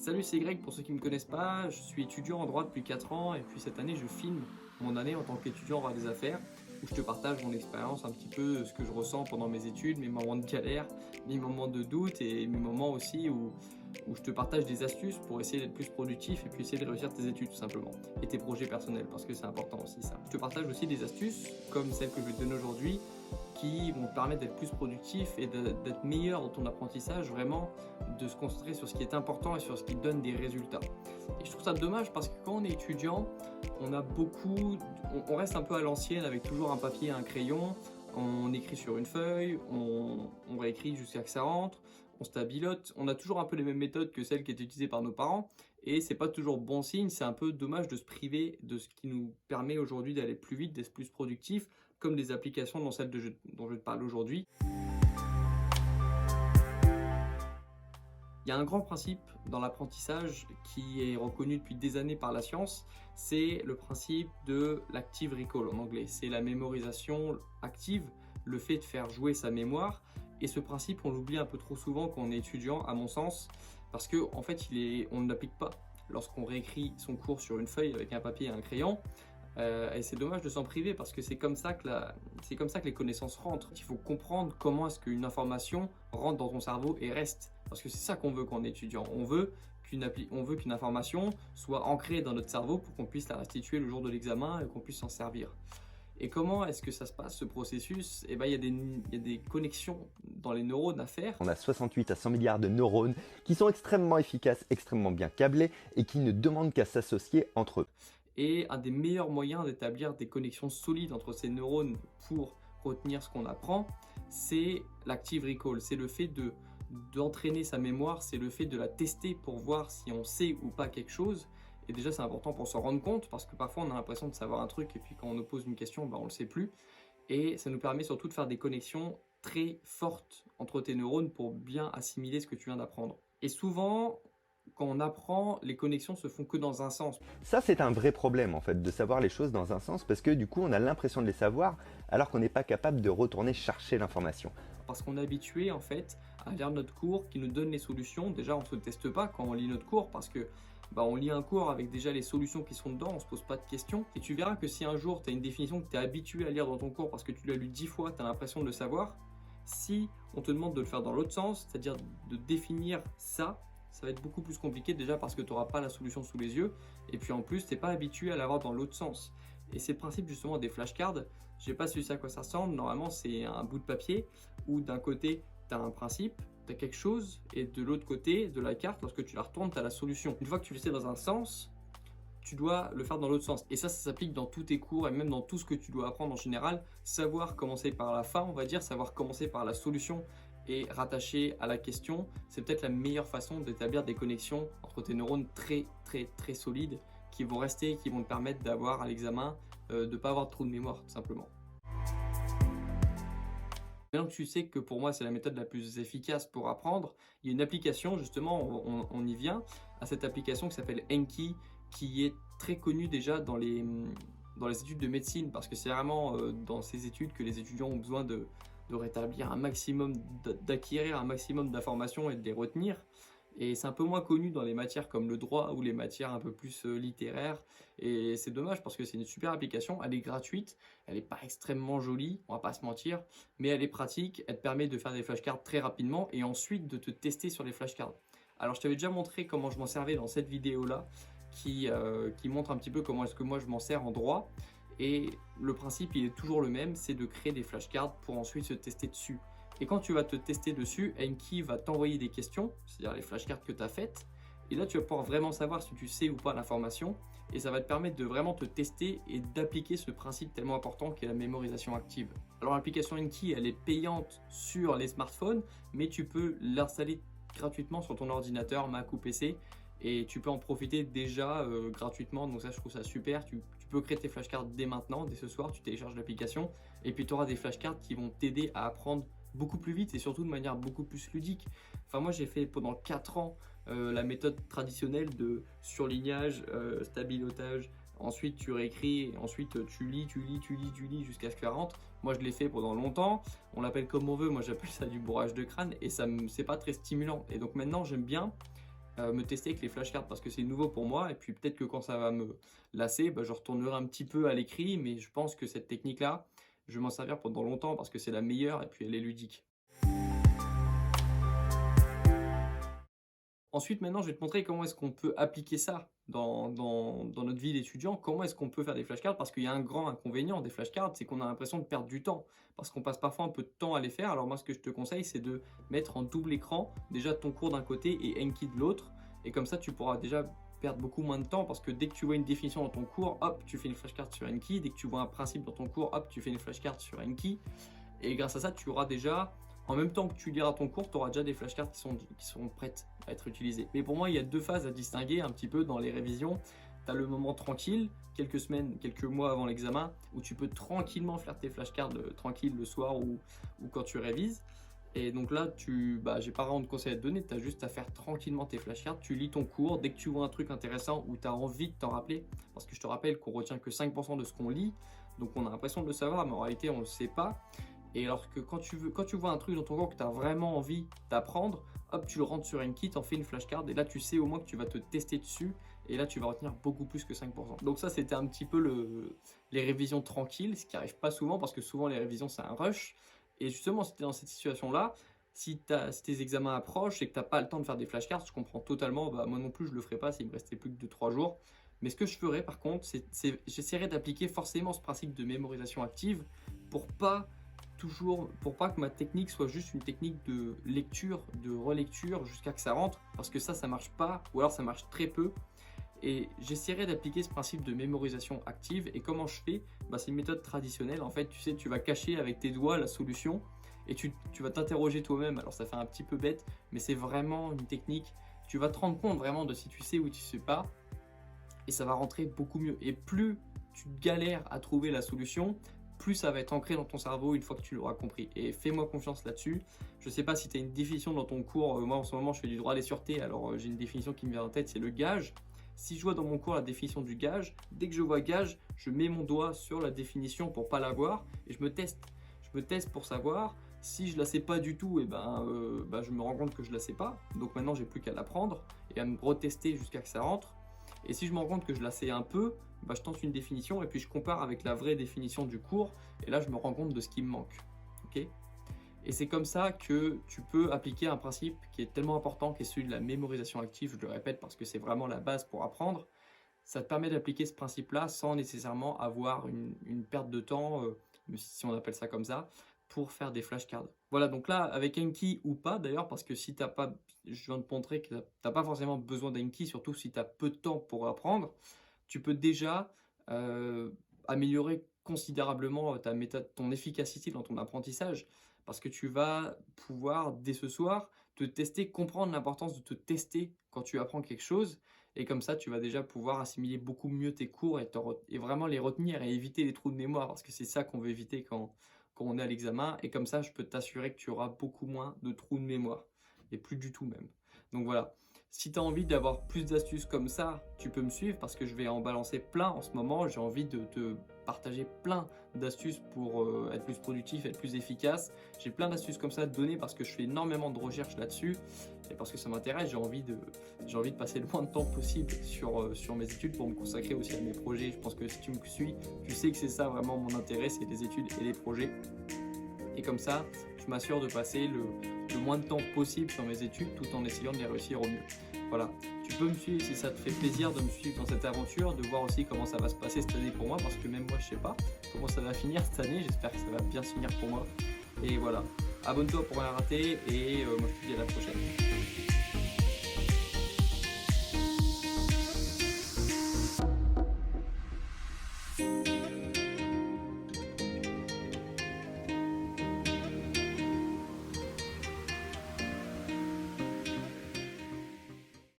Salut, c'est Greg, pour ceux qui ne me connaissent pas, je suis étudiant en droit depuis 4 ans et puis cette année je filme mon année en tant qu'étudiant en droit des affaires où je te partage mon expérience, un petit peu ce que je ressens pendant mes études, mes moments de galère, mes moments de doute et mes moments aussi où je te partage des astuces pour essayer d'être plus productif et puis essayer de réussir tes études tout simplement et tes projets personnels parce que c'est important aussi ça. Je te partage aussi des astuces comme celles que je vais te donner aujourd'hui qui vont te permettre d'être plus productif et d'être meilleur dans ton apprentissage, vraiment de se concentrer sur ce qui est important et sur ce qui donne des résultats. Et je trouve ça dommage parce que quand on est étudiant, on reste un peu à l'ancienne avec toujours un papier et un crayon, on écrit sur une feuille, on réécrit jusqu'à que ça rentre, on stabilote, on a toujours un peu les mêmes méthodes que celles qui étaient utilisées par nos parents et c'est pas toujours bon signe, c'est un peu dommage de se priver de ce qui nous permet aujourd'hui d'aller plus vite, d'être plus productif, comme des applications dont celle dont je te parle aujourd'hui. Il y a un grand principe dans l'apprentissage qui est reconnu depuis des années par la science, c'est le principe de l'active recall en anglais. C'est la mémorisation active, le fait de faire jouer sa mémoire. Et ce principe, on l'oublie un peu trop souvent quand on est étudiant, à mon sens, parce qu'en fait, on ne l'applique pas lorsqu'on réécrit son cours sur une feuille avec un papier et un crayon. Et c'est dommage de s'en priver parce que c'est comme ça que les connaissances rentrent. Il faut comprendre comment est-ce qu'une information rentre dans ton cerveau et reste. Parce que c'est ça qu'on veut quand on est étudiant. On veut qu'une information soit ancrée dans notre cerveau pour qu'on puisse la restituer le jour de l'examen et qu'on puisse s'en servir. Et comment est-ce que ça se passe, ce processus? Eh ben, il y a des connexions dans les neurones à faire. On a 68 à 100 milliards de neurones qui sont extrêmement efficaces, extrêmement bien câblés et qui ne demandent qu'à s'associer entre eux. Et un des meilleurs moyens d'établir des connexions solides entre ces neurones pour retenir ce qu'on apprend, c'est l'active recall. C'est le fait d'entraîner sa mémoire, c'est le fait de la tester pour voir si on sait ou pas quelque chose. Et déjà, c'est important pour s'en rendre compte parce que parfois, on a l'impression de savoir un truc et puis quand on nous pose une question, on ne le sait plus. Et ça nous permet surtout de faire des connexions très fortes entre tes neurones pour bien assimiler ce que tu viens d'apprendre. Et souvent, quand on apprend, les connexions se font que dans un sens. Ça, c'est un vrai problème en fait, de savoir les choses dans un sens parce que du coup, on a l'impression de les savoir alors qu'on n'est pas capable de retourner chercher l'information. Parce qu'on est habitué en fait à lire notre cours qui nous donne les solutions. Déjà, on ne se teste pas quand on lit notre cours parce que on lit un cours avec déjà les solutions qui sont dedans, on ne se pose pas de questions. Et tu verras que si un jour tu as une définition que tu es habitué à lire dans ton cours parce que tu l'as lu 10 fois, tu as l'impression de le savoir, si on te demande de le faire dans l'autre sens, c'est-à-dire de définir ça va être beaucoup plus compliqué déjà parce que tu n'auras pas la solution sous les yeux et puis en plus tu n'es pas habitué à l'avoir dans l'autre sens. Et c'est le principe justement des flashcards. Je n'ai pas su à quoi ça ressemble, normalement c'est un bout de papier où d'un côté tu as un principe, tu as quelque chose et de l'autre côté de la carte, lorsque tu la retournes, tu as la solution. Une fois que tu le sais dans un sens, tu dois le faire dans l'autre sens. Et ça s'applique dans tous tes cours et même dans tout ce que tu dois apprendre en général. Savoir commencer par la fin, on va dire, savoir commencer par la solution et rattacher à la question, c'est peut-être la meilleure façon d'établir des connexions entre tes neurones très très très solides qui vont rester, qui vont te permettre d'avoir à l'examen, de ne pas avoir trop de mémoire tout simplement. Maintenant que tu sais que pour moi c'est la méthode la plus efficace pour apprendre, il y a une application justement, on y vient, à cette application qui s'appelle Anki, qui est très connue déjà dans les études de médecine parce que c'est vraiment dans ces études que les étudiants ont besoin de rétablir un maximum, d'acquérir un maximum d'informations et de les retenir. Et c'est un peu moins connu dans les matières comme le droit ou les matières un peu plus littéraires. Et c'est dommage parce que c'est une super application, elle est gratuite, elle n'est pas extrêmement jolie, on va pas se mentir, mais elle est pratique, elle te permet de faire des flashcards très rapidement et ensuite de te tester sur les flashcards. Alors je t'avais déjà montré comment je m'en servais dans cette vidéo-là qui montre un petit peu comment est-ce que moi je m'en sers en droit. Et le principe il est toujours le même, c'est de créer des flashcards pour ensuite se tester dessus. Et quand tu vas te tester dessus, Anki va t'envoyer des questions, c'est-à-dire les flashcards que tu as faites. Et là, tu vas pouvoir vraiment savoir si tu sais ou pas l'information. Et ça va te permettre de vraiment te tester et d'appliquer ce principe tellement important qu'est la mémorisation active. Alors l'application Anki, elle est payante sur les smartphones, mais tu peux l'installer gratuitement sur ton ordinateur, Mac ou PC. Et tu peux en profiter déjà gratuitement, donc ça je trouve ça super. Tu peux créer tes flashcards dès maintenant, dès ce soir, tu télécharges l'application. Et puis tu auras des flashcards qui vont t'aider à apprendre beaucoup plus vite et surtout de manière beaucoup plus ludique. Enfin moi j'ai fait pendant 4 ans la méthode traditionnelle de surlignage, stabilotage, ensuite tu réécris, ensuite tu lis jusqu'à ce que ça rentre. Moi je l'ai fait pendant longtemps, on l'appelle comme on veut, moi j'appelle ça du bourrage de crâne et c'est pas très stimulant. Et donc maintenant j'aime bien me tester avec les flashcards parce que c'est nouveau pour moi. Et puis peut-être que quand ça va me lasser, je retournerai un petit peu à l'écrit. Mais je pense que cette technique-là, je vais m'en servir pendant longtemps parce que c'est la meilleure et puis elle est ludique. Ensuite, maintenant, je vais te montrer comment est-ce qu'on peut appliquer ça dans notre vie d'étudiant. Comment est-ce qu'on peut faire des flashcards? Parce qu'il y a un grand inconvénient des flashcards, c'est qu'on a l'impression de perdre du temps. Parce qu'on passe parfois un peu de temps à les faire. Alors moi, ce que je te conseille, c'est de mettre en double écran déjà ton cours d'un côté et Enki de l'autre. Et comme ça, tu pourras déjà perdre beaucoup moins de temps parce que dès que tu vois une définition dans ton cours, hop, tu fais une flashcard sur Enki. Dès que tu vois un principe dans ton cours, hop, tu fais une flashcard sur Enki. Et grâce à ça, tu auras déjà, en même temps que tu liras ton cours, tu auras déjà des flashcards qui sont prêtes à être utilisées. Mais pour moi, il y a deux phases à distinguer un petit peu dans les révisions. Tu as le moment tranquille, quelques semaines, quelques mois avant l'examen, où tu peux tranquillement faire tes flashcards tranquille le soir ou quand tu révises. Et donc là, j'ai pas vraiment de conseils à te donner, tu as juste à faire tranquillement tes flashcards, tu lis ton cours, dès que tu vois un truc intéressant ou tu as envie de t'en rappeler, parce que je te rappelle qu'on retient que 5% de ce qu'on lit, donc on a l'impression de le savoir, mais en réalité on ne le sait pas. Et alors que quand tu vois un truc dans ton cours que tu as vraiment envie d'apprendre, hop, tu le rentres sur Enki, t'en fais une flashcard, et là tu sais au moins que tu vas te tester dessus, et là tu vas retenir beaucoup plus que 5%. Donc ça c'était un petit peu les révisions tranquilles, ce qui arrive pas souvent, parce que souvent les révisions c'est un rush. Et justement, si tu es dans cette situation-là, si tes examens approchent et que tu n'as pas le temps de faire des flashcards, je comprends totalement, moi non plus je ne le ferai pas s'il me restait plus que 2-3 jours. Mais ce que je ferais par contre, j'essaierai d'appliquer forcément ce principe de mémorisation active pour pas que ma technique soit juste une technique de lecture, de relecture jusqu'à que ça rentre, parce que ça marche pas, ou alors ça marche très peu. Et j'essaierai d'appliquer ce principe de mémorisation active. Et comment je fais? C'est une méthode traditionnelle. En fait, tu sais, tu vas cacher avec tes doigts la solution et tu vas t'interroger toi-même. Alors ça fait un petit peu bête, mais c'est vraiment une technique. Tu vas te rendre compte vraiment de si tu sais ou tu sais pas. Et ça va rentrer beaucoup mieux. Et plus tu galères à trouver la solution, plus ça va être ancré dans ton cerveau une fois que tu l'auras compris. Et fais-moi confiance là-dessus. Je ne sais pas si tu as une définition dans ton cours. Moi, en ce moment, je fais du droit des sûretés. Alors, j'ai une définition qui me vient en tête, c'est le gage. Si je vois dans mon cours la définition du gage, dès que je vois gage, je mets mon doigt sur la définition pour pas la voir et je me teste. Je me teste pour savoir. Si je la sais pas du tout, je me rends compte que je la sais pas. Donc maintenant, j'ai plus qu'à l'apprendre et à me retester jusqu'à que ça rentre. Et si je me rends compte que je la sais un peu, je tente une définition et puis je compare avec la vraie définition du cours. Et là, je me rends compte de ce qui me manque. Ok ? Et c'est comme ça que tu peux appliquer un principe qui est tellement important, qui est celui de la mémorisation active. Je le répète parce que c'est vraiment la base pour apprendre. Ça te permet d'appliquer ce principe-là sans nécessairement avoir une perte de temps, si on appelle ça comme ça, pour faire des flashcards. Voilà, donc là, avec Enki ou pas d'ailleurs, parce que si t'as pas, je viens de te montrer que tu n'as pas forcément besoin d'Enki, surtout si tu as peu de temps pour apprendre, tu peux déjà améliorer considérablement ta méthode, ton efficacité dans ton apprentissage. Parce que tu vas pouvoir, dès ce soir, te tester, comprendre l'importance de te tester quand tu apprends quelque chose. Et comme ça, tu vas déjà pouvoir assimiler beaucoup mieux tes cours et vraiment les retenir et éviter les trous de mémoire. Parce que c'est ça qu'on veut éviter quand on est à l'examen. Et comme ça, je peux t'assurer que tu auras beaucoup moins de trous de mémoire. Et plus du tout même. Donc voilà. Si tu as envie d'avoir plus d'astuces comme ça, tu peux me suivre parce que je vais en balancer plein en ce moment. J'ai envie de te partager plein d'astuces pour être plus productif, être plus efficace. J'ai plein d'astuces comme ça à te donner parce que je fais énormément de recherches là-dessus et parce que ça m'intéresse. J'ai envie de passer le moins de temps possible sur mes études pour me consacrer aussi à mes projets. Je pense que si tu me suis, tu sais que c'est ça vraiment mon intérêt, c'est les études et les projets. Et comme ça, je m'assure de passer le moins de temps possible sur mes études tout en essayant de les réussir au mieux. Voilà, tu peux me suivre si ça te fait plaisir de me suivre dans cette aventure, de voir aussi comment ça va se passer cette année pour moi, parce que même moi je sais pas comment ça va finir cette année, j'espère que ça va bien se finir pour moi. Et voilà, abonne-toi pour rien rater et moi je te dis à la prochaine.